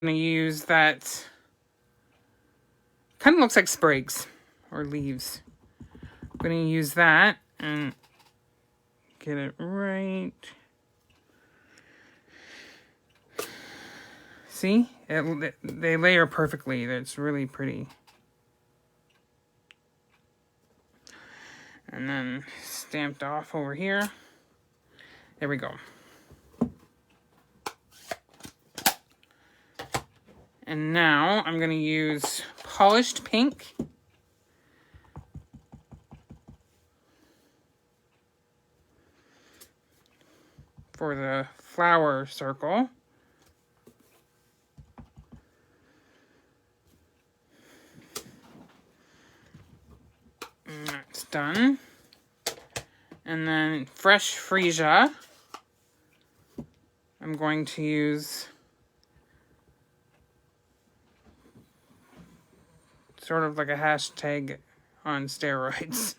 I'm going to use that, kind of looks like sprigs or leaves. I'm going to use that and get it right. See? They layer perfectly. That's really pretty. And then stamped off over here. There we go. And now I'm going to use polished pink. For the flower circle. And that's done. And then fresh freesia. I'm going to use sort of like a hashtag on steroids.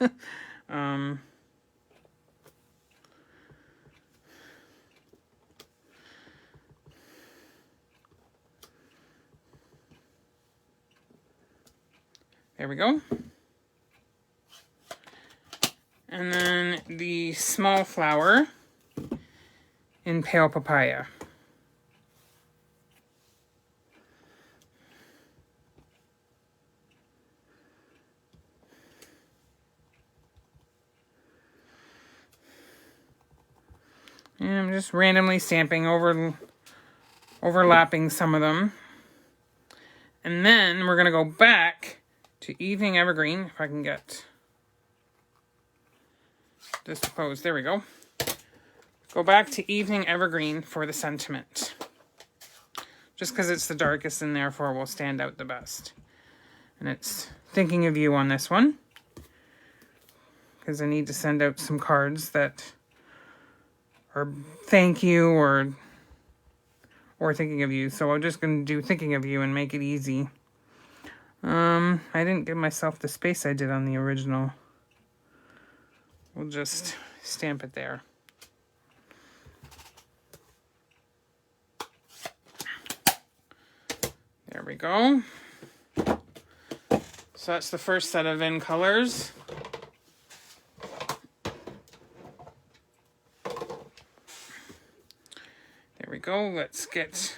There we go. And then the small flower in pale papaya. And I'm just randomly stamping overlapping some of them. And then we're going to go back to Evening Evergreen, if I can get this to pose. There we go. Go back to Evening Evergreen for the sentiment. Just because it's the darkest and therefore will stand out the best. And it's thinking of you on this one. Because I need to send out some cards that are thank you or thinking of you. So I'm just going to do thinking of you and make it easy. I didn't give myself the space I did on the original. We'll just stamp it there. There we go. So that's the first set of in colors. There we go. Let's get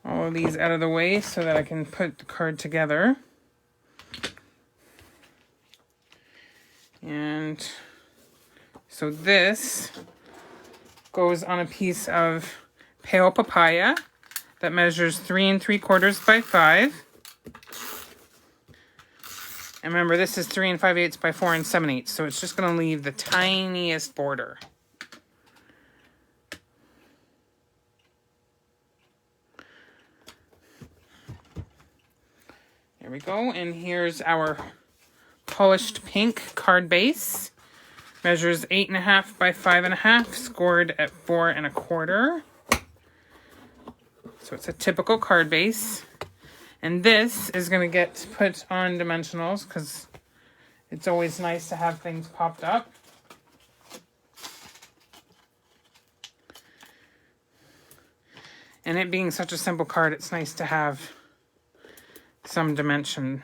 all of these out of the way so that I can put the card together. And so this goes on a piece of pale papaya that measures 3 3/4 by 5. And remember, this is 3 5/8 by 4 7/8, so it's just going to leave the tiniest border. There we go, and here's our polished pink card base. Measures 8.5 by 5.5, scored at 4 1/4. So it's a typical card base. And this is going to get put on dimensionals because it's always nice to have things popped up. And it being such a simple card, it's nice to have some dimension.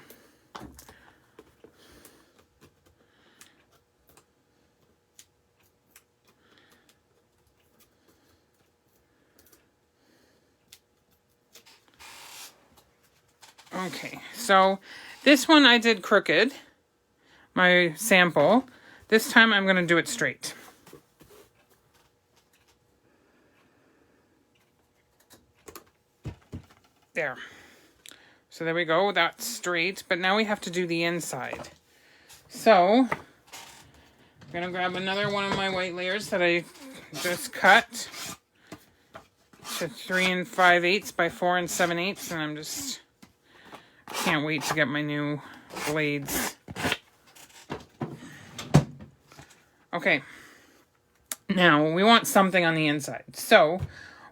Okay, so this one I did crooked, my sample. This time I'm going to do it straight. There. So there we go, that's straight, but now we have to do the inside. So, I'm going to grab another one of my white layers that I just cut to 3 5/8 by 4 7/8, and I'm just... can't wait to get my new blades. Okay. Now, we want something on the inside. So,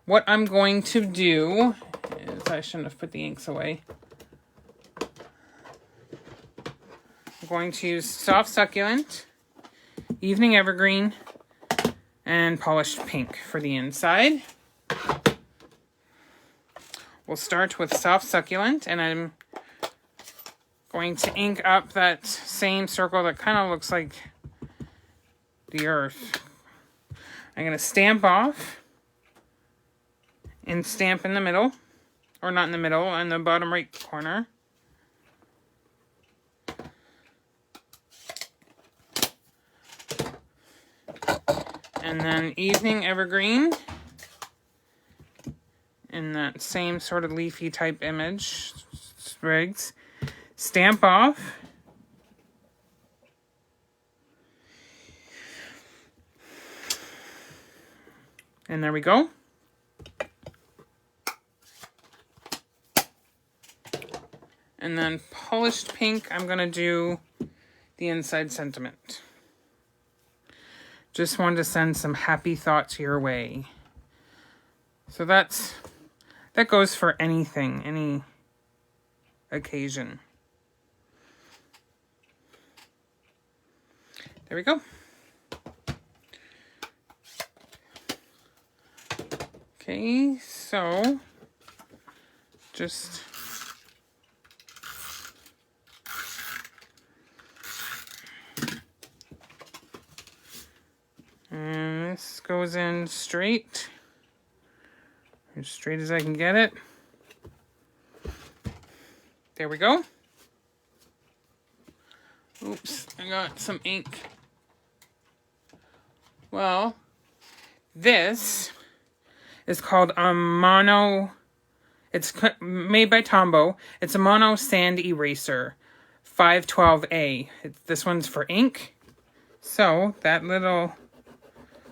what I'm going to do is... I shouldn't have put the inks away. I'm going to use Soft Succulent, Evening Evergreen, and Polished Pink for the inside. We'll start with Soft Succulent, and I'm going to ink up that same circle that kind of looks like the earth. I'm going to stamp off and stamp in the middle, or not in the middle, in the bottom right corner. And then Evening Evergreen in that same sort of leafy type image, sprigs. Stamp off. And there we go. And then Polished Pink, I'm going to do the Inside Sentiment. Just wanted to send some happy thoughts your way. So that goes for anything, any occasion. There we go. Okay, so just and this goes in straight, as straight as I can get it. There we go. Oops, I got some ink. Well, this is called a mono, it's made by Tombow. It's a mono sand eraser, 512A. This one's for ink. So that little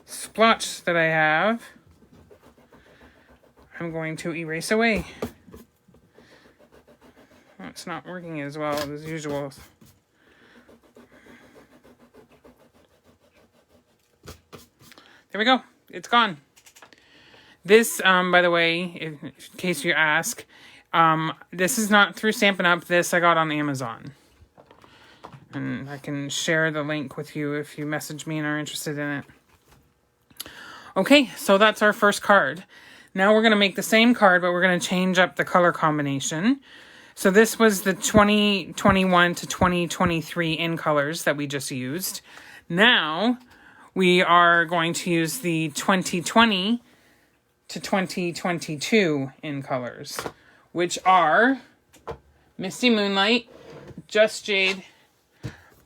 splotch that I have, I'm going to erase away. Oh, it's not working as well as usual. There we go. It's gone. This, by the way, in case you ask, this is not through Stampin' Up. This I got on Amazon. And I can share the link with you if you message me and are interested in it. Okay, so that's our first card. Now we're going to make the same card, but we're going to change up the color combination. So this was the 2021 to 2023 in colors that we just used. Now we are going to use the 2020 to 2022 in colors, which are Misty Moonlight, Just Jade,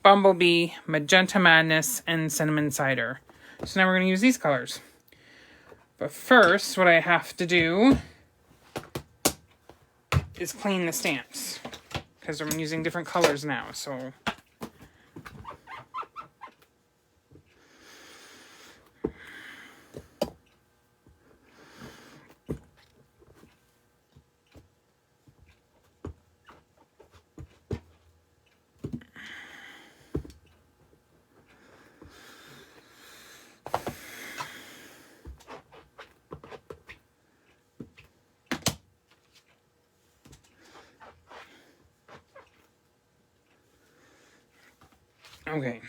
Bumblebee, Magenta Madness, and Cinnamon Cider. So now we're going to use these colors. But first, what I have to do is clean the stamps, because I'm using different colors now, so... Okay,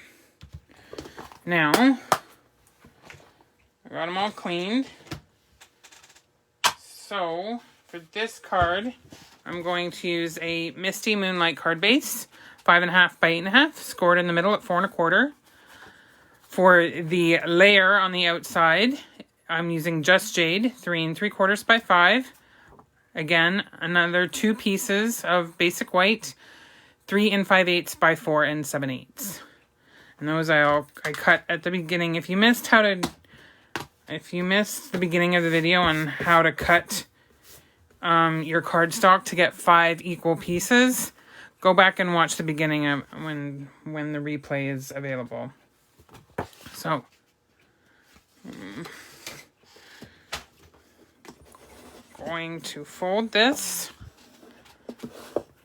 now I got them all cleaned. So for this card, I'm going to use a Misty Moonlight card base, 5.5 by 8.5, scored in the middle at 4 1/4. For the layer on the outside, I'm using Just Jade, 3 3/4 by 5. Again, another 2 pieces of basic white, 3 5/8 by 4 7/8. And those I cut at the beginning. If you missed the beginning of the video on how to cut your cardstock to get 5 equal pieces, go back and watch the beginning of when the replay is available. So, going to fold this.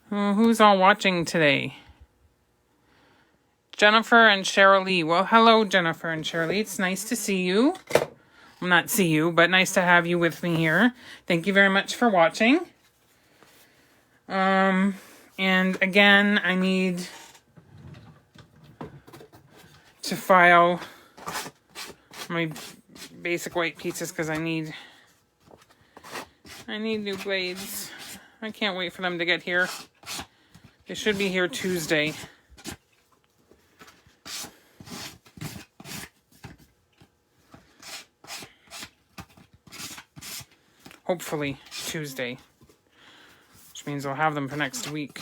Who's all watching today? Jennifer and Cheryl Lee. Well, hello, Jennifer and Cheryl Lee. It's nice to see you. Well, not see you, but nice to have you with me here. Thank you very much for watching. And again, I need to file my basic white pieces because I need I need new blades. I can't wait for them to get here. They should be here Tuesday. Hopefully Tuesday, which means I'll have them for next week.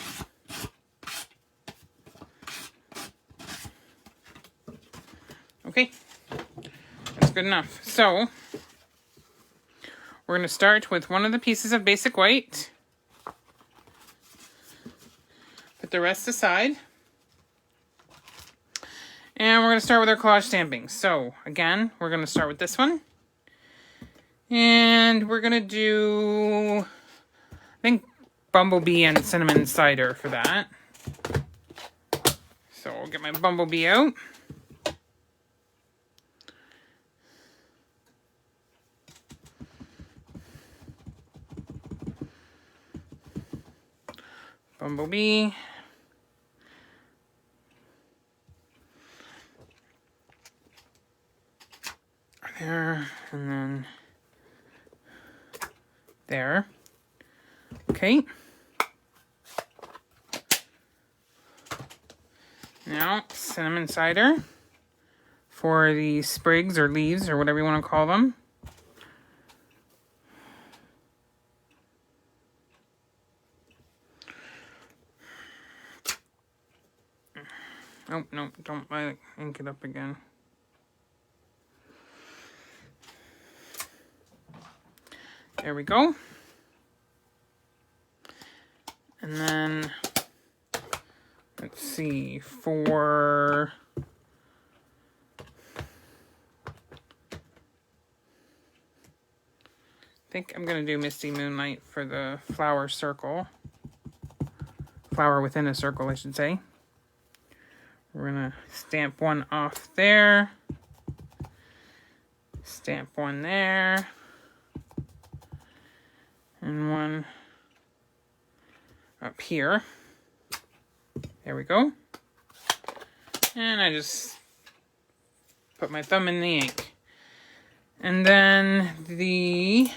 Okay, that's good enough. So we're going to start with one of the pieces of basic white. Put the rest aside. And we're going to start with our collage stamping. So again, we're going to start with this one. And we're going to do, I think, bumblebee and cinnamon cider for that. So I'll get my bumblebee out. Bumblebee. There, and then there. Okay. Now, cinnamon cider for the sprigs or leaves or whatever you want to call them. Oh, no, don't ink it up again. There we go. And then, let's see, for I think I'm going to do Misty Moonlight for the flower circle. Flower within a circle, I should say. We're going to stamp one off there. Stamp one there. And one up here. There we go. And I just put my thumb in the ink. And then the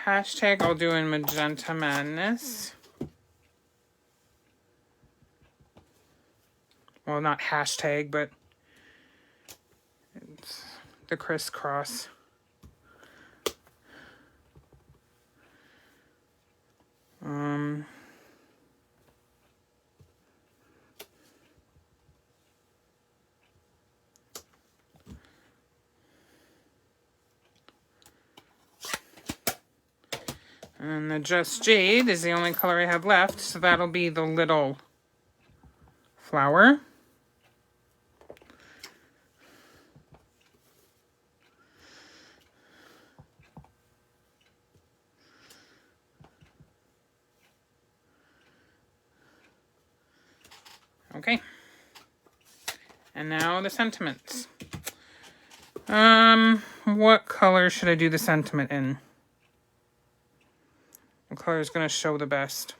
hashtag I'll do in Magenta Madness. Well, not hashtag, but it's the crisscross. And the Just Jade is the only color I have left, so that'll be the little flower. Okay. And now the sentiments. What color should I do the sentiment in? What color is going to show the best?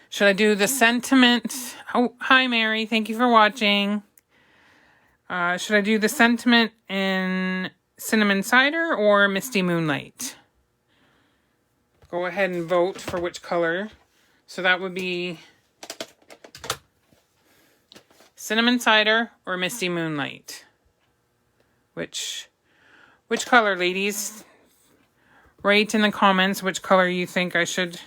Should I do the sentiment? Oh, hi Mary, thank you for watching. Should I do the sentiment in Cinnamon Cider or Misty Moonlight? Go ahead and vote for which color. So that would be Cinnamon Cider or Misty Moonlight. Which color, ladies? Write in the comments which color you think I should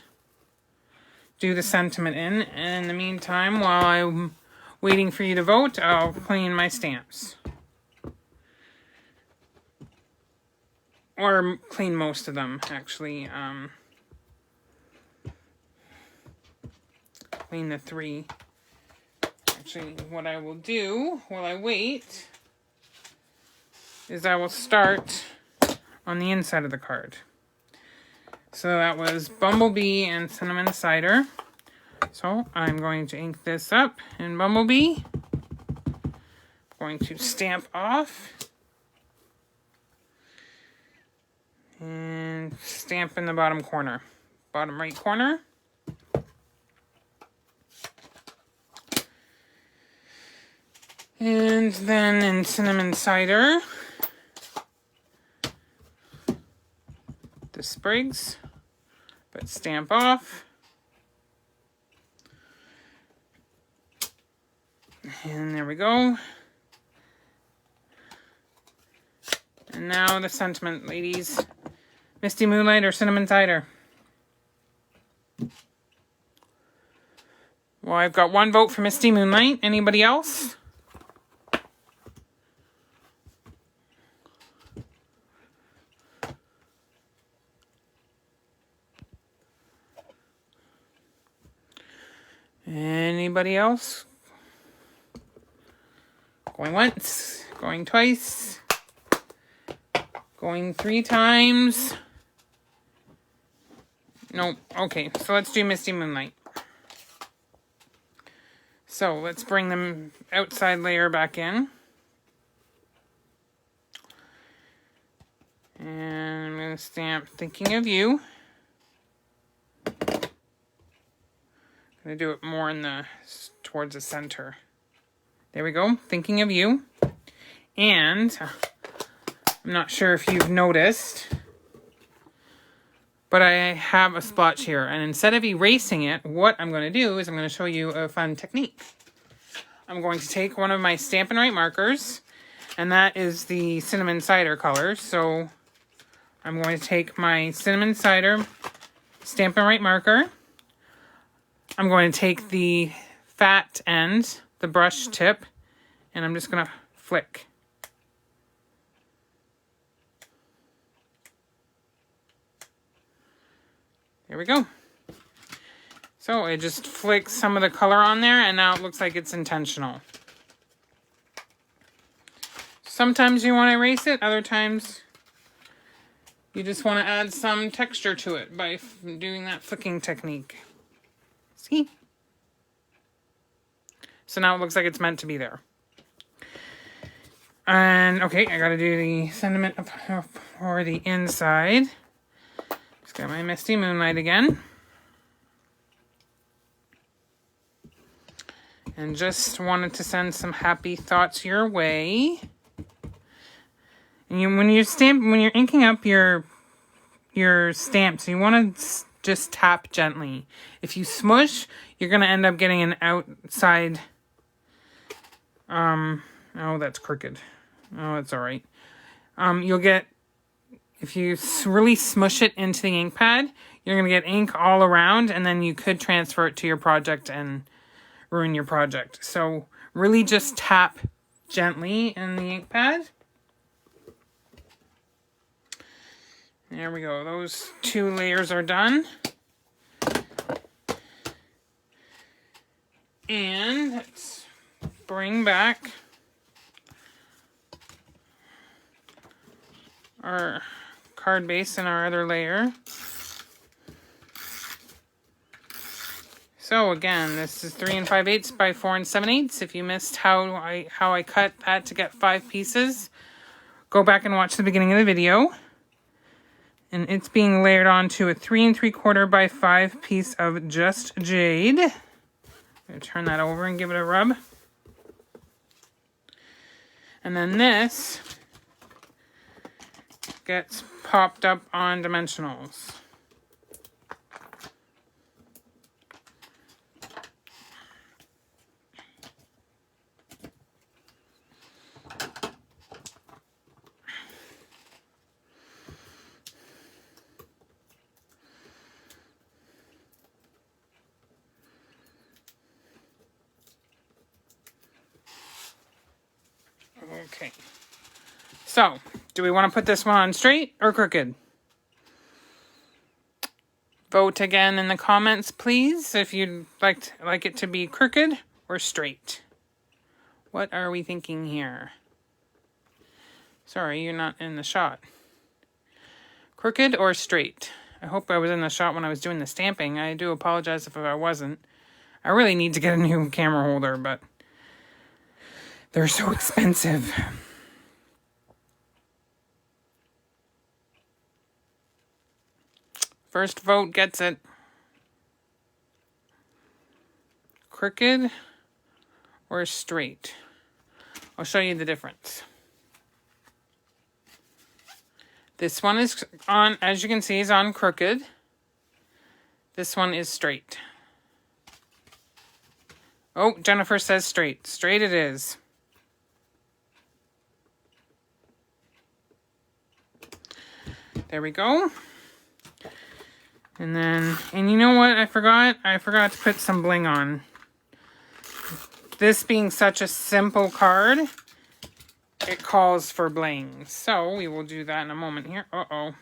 do the sentiment in. And in the meantime, while I'm waiting for you to vote, I'll clean my stamps. Or clean most of them, actually. Clean the 3. Actually, what I will do while I wait is I will start on the inside of the card. So that was Bumblebee and Cinnamon Cider. So I'm going to ink this up in Bumblebee. Going to stamp off. And stamp in the bottom corner. Bottom right corner. And then in cinnamon cider, the sprigs, but stamp off. And there we go. And now the sentiment, ladies. Misty Moonlight or cinnamon cider? Well, I've got one vote for Misty Moonlight. Anybody else? Anybody else? Going once, going twice, going 3 times. Nope. Okay, so let's do Misty Moonlight. So let's bring the outside layer back in. And I'm going to stamp Thinking of You. I'm going to do it more in the towards the center. There we go, Thinking of You. And I'm not sure if you've noticed, but I have a splotch here. And instead of erasing it, what I'm going to do is I'm going to show you a fun technique. I'm going to take one of my Stampin' Write markers, and that is the cinnamon cider color. So I'm going to take my cinnamon cider Stampin' Write marker. I'm going to take the fat end, the brush tip, and I'm just going to flick. There we go. So it just flicks some of the color on there, and now it looks like it's intentional. Sometimes you want to erase it, other times you just want to add some texture to it by doing that flicking technique. See? So now it looks like it's meant to be there. And, okay, I gotta do the sentiment for the inside. Just got my Misty Moonlight again. And just wanted to send some happy thoughts your way. And when you're inking up your stamps, you want to just tap gently. If you smush, you're going to end up getting an outside... oh, that's crooked. Oh, it's all right. You'll get... If you really smush it into the ink pad, you're going to get ink all around, and then you could transfer it to your project and ruin your project. So really just tap gently in the ink pad. There we go. Those 2 layers are done. And let's bring back our card base and our other layer. So again, this is 3 5/8 by 4 7/8. If you missed how I cut that to get 5 pieces, go back and watch the beginning of the video. And it's being layered onto a 3 3/4 by 5 piece of Just Jade. I'm going to turn that over and give it a rub. And then this gets popped up on dimensionals. Okay, so do we want to put this one on straight or crooked? Vote again in the comments, please, if you'd like it to be crooked or straight. What are we thinking here? Sorry, you're not in the shot. Crooked or straight? I hope I was in the shot when I was doing the stamping. I do apologize if I wasn't. I really need to get a new camera holder, but they're so expensive. First vote gets it. Crooked or straight? I'll show you the difference. This one is on, as you can see, is on crooked. This one is straight. Oh, Jennifer says straight. Straight it is. There we go. And then, and you know what I forgot? I forgot to put some bling on. This being such a simple card, it calls for bling. So we will do that in a moment here. Uh-oh.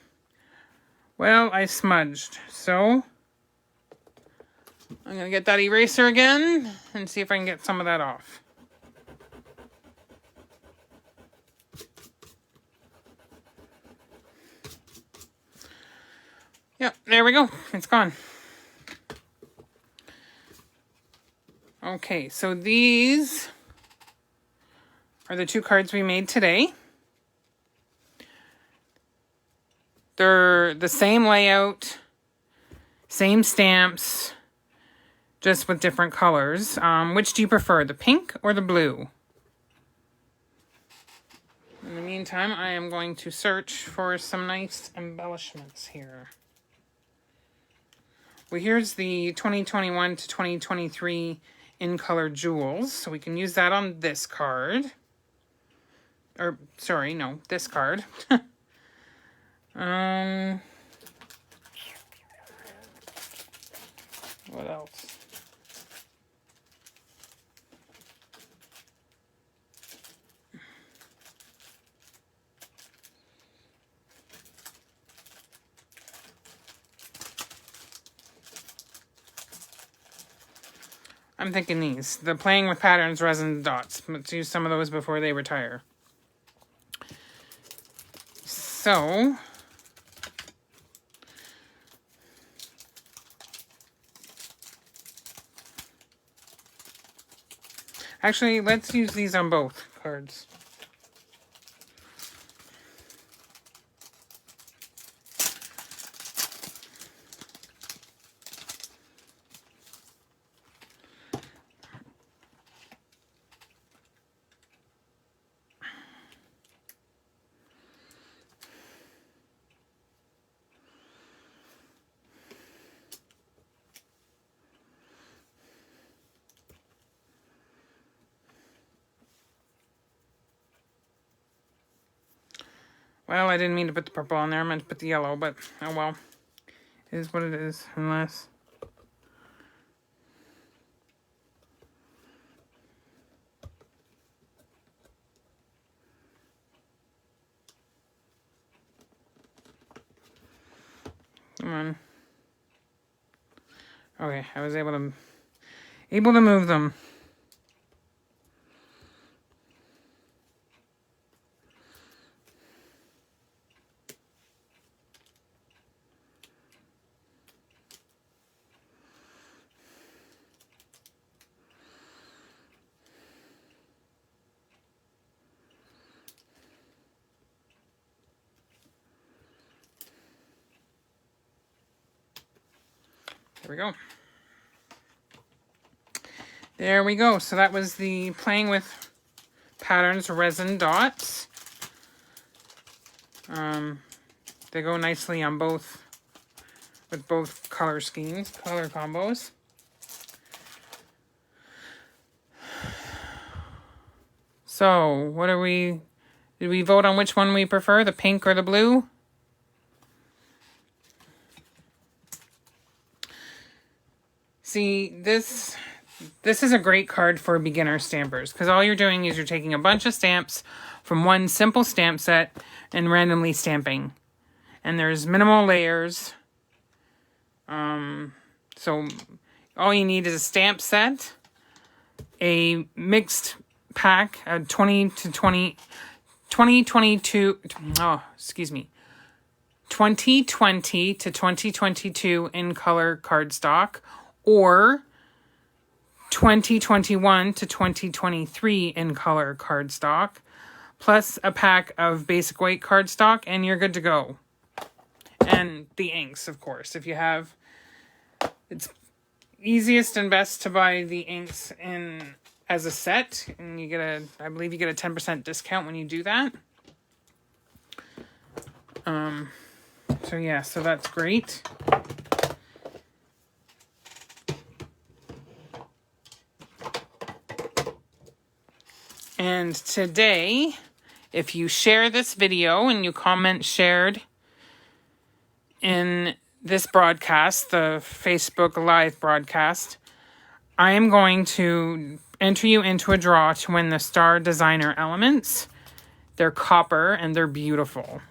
Well, I smudged. So I'm going to get that eraser again and see if I can get some of that off. Yep, there we go. It's gone. Okay, so these are the two cards we made today. They're the same layout, same stamps, just with different colors. Which do you prefer, the pink or the blue? In the meantime, I am going to search for some nice embellishments here. Well, here's the 2021 to 2023 in color jewels. So we can use that on this card. Or, sorry, no, this card. What else? I'm thinking these. The Playing with Patterns Resin Dots. Let's use some of those before they retire. So, actually, let's use these on both cards. Well, I didn't mean to put the purple on there. I meant to put the yellow, but oh well. It is what it is, unless... Come on. Okay, I was able to move them. There we go. There we go. So that was the Playing with Patterns Resin Dots. They go nicely on both, with both color schemes, color combos. So, what are we... Did we vote on which one we prefer, the pink or the blue? See, this is a great card for beginner stampers, because all you're doing is you're taking a bunch of stamps from one simple stamp set and randomly stamping. And there's minimal layers. So all you need is a stamp set, a mixed pack, a 2020 to 2022 in color cardstock, or 2021 to 2023 in color cardstock, plus a pack of basic weight cardstock, and you're good to go. And the inks, of course. If you have, it's easiest and best to buy the inks in as a set, and you get I believe you get a 10% discount when you do that. So yeah, so that's great. And today, if you share this video and you comment shared in this broadcast, the Facebook Live broadcast, I am going to enter you into a draw to win the Star Designer elements. They're copper and they're beautiful.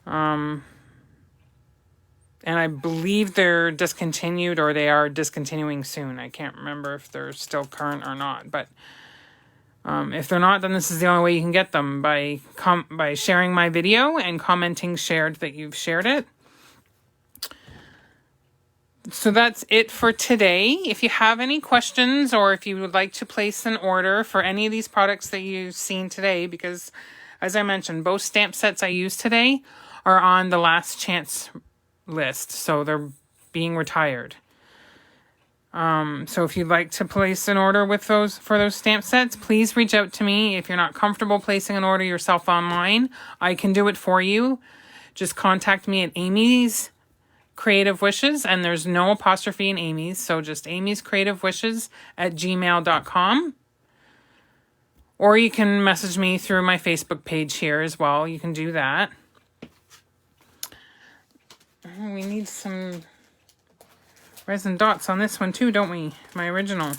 And I believe they're discontinued, or they are discontinuing soon. I can't remember if they're still current or not, but if they're not, then this is the only way you can get them, by sharing my video and commenting shared that you've shared it. So that's it for today. If you have any questions, or if you would like to place an order for any of these products that you've seen today, because as I mentioned, both stamp sets I used today are on the last chance list, so they're being retired. So if you'd like to place an order with for those stamp sets, please reach out to me. If you're not comfortable placing an order yourself online, I can do it for you. Just contact me at Amy's Creative Wishes, and there's no apostrophe in Amy's, so just Amy's Creative Wishes at gmail.com. Or you can message me through my Facebook page here as well. You can do that. We need some resin dots on this one too, don't we? My original.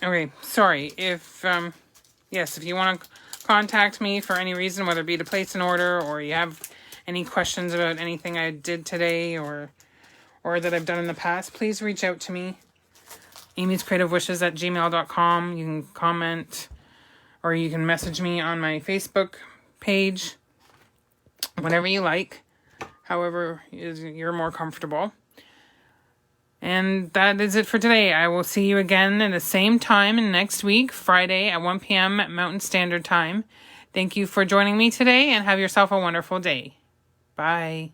Okay, sorry. If if you want to contact me for any reason, whether it be to place an order, or you have any questions about anything I did today or that I've done in the past, please reach out to me. Amy's Creative Wishes at gmail.com. You can comment, or you can message me on my Facebook page. Whatever you like. However you're more comfortable. And that is it for today. I will see you again at the same time next week, Friday at 1 p.m. Mountain Standard Time. Thank you for joining me today, and have yourself a wonderful day. Bye.